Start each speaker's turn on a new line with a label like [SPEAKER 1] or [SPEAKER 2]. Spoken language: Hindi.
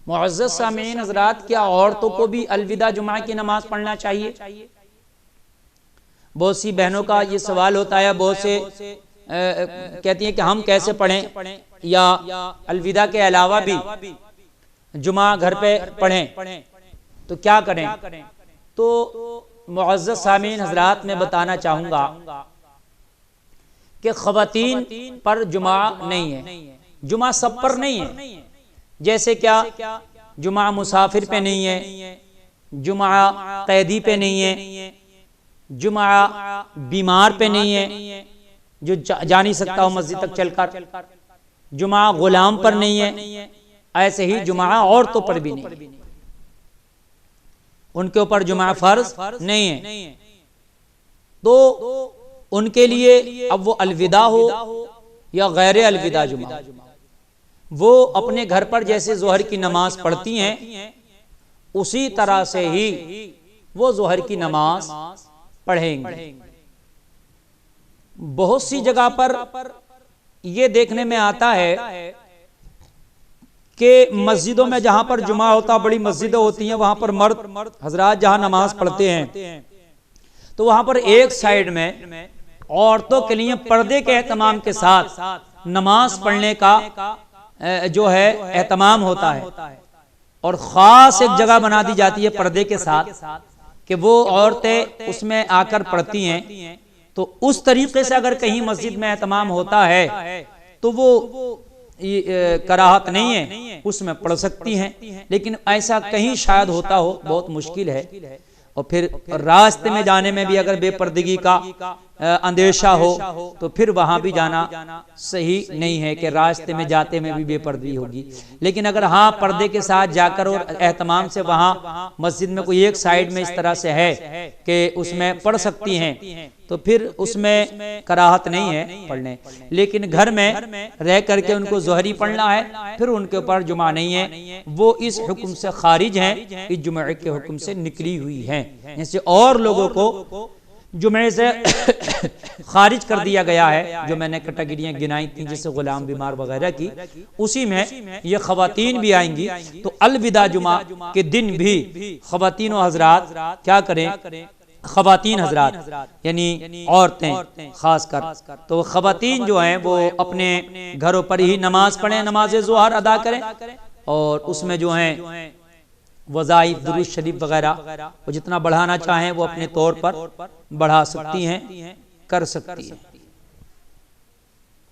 [SPEAKER 1] मुअज़्ज़ज़ सामीन हज़रात, क्या औरतों को भी अलविदा जुमा की नमाज पढ़ना चाहिए? बहुत सी बहनों का ये सवाल होता है, बहुत से कहती हैं कि हम कैसे पढ़ें, या अलविदा के अलावा भी जुमा घर पे पढ़ें तो क्या करें? तो मुअज़्ज़ज़ सामीन हज़रात, मैं बताना चाहूँगा कि ख़वातीन पर जुमा नहीं है, जुमा सब पर नहीं है। जैसे क्या, जुमा मुसाफिर पे नहीं है, जुमा कैदी पे नहीं है, जुमा बीमार पे नहीं है जो जा नहीं सकता हो मस्जिद तक चलकर, जुमा गुलाम पर नहीं है, ऐसे ही जुमा औरतों पर भी नहीं, उनके ऊपर जुमा फर्ज नहीं है। तो उनके लिए अब वो अलविदा हो या गैर अलविदा जुमा, वो अपने घर पर जैसे जोहर की नमाज पढ़ती हैं उसी तरह से ही वो जोहर की नमाज पढ़ेंगे। बहुत सी जगह पर यह देखने में आता है कि मस्जिदों में जहां पर जुमा होता, बड़ी मस्जिदें होती हैं, वहां पर मर्द हजरात जहां नमाज पढ़ते हैं तो वहां पर एक साइड में औरतों के लिए पर्दे के एहतमाम के साथ नमाज पढ़ने का जो है एहतमाम होता है, और खास एक जगह बना दी जाती है पर्दे के साथ कि वो औरतें उसमें आकर पढ़ती हैं। तो उस तरीके से अगर कहीं मस्जिद में एहतमाम होता है तो वो कराहत नहीं है, उसमें पढ़ सकती हैं। लेकिन ऐसा कहीं शायद होता हो, बहुत मुश्किल है। और फिर रास्ते में जाने में भी अगर बेपर्दगी का अंदेशा हो तो फिर वहां भी जाना सही नहीं है कि रास्ते में जाते में भी बेपर्दगी होगी। लेकिन अगर हाँ पर्दे के साथ जाकर और एहतमाम से वहां मस्जिद में कोई एक साइड में इस तरह से है कि उसमें पढ़ सकती हैं तो फिर उसमें कराहत नहीं है पढ़ने। लेकिन घर में रह करके उनको जोहरी पढ़ना है, फिर उनके ऊपर जुमा नहीं है, वो इस हुक्म से खारिज हैं, इस जुमे के हुक्म से निकली हुई हैं। जैसे और लोगों को जुमे से खारिज कर दिया गया है, जो मैंने कैटेगरियां गिनाई थी जैसे गुलाम, बीमार वगैरह की, उसी में ये खवातीन भी आएंगी। तो अलविदा जुमा के दिन भी खवातीन व हजरात क्या करें? खवातीन हजरात यानी औरतें खासकर, तो खवातीन जो हैं वो अपने घरों पर ही नमाज पढ़ें, नमाज ज़ोहर अदा करें, और उसमें जो हैं वज़ाइफ, दुरूद शरीफ वगैरह वो जितना बढ़ाना चाहें वो अपने तौर पर बढ़ा सकती हैं, कर सकती हैं।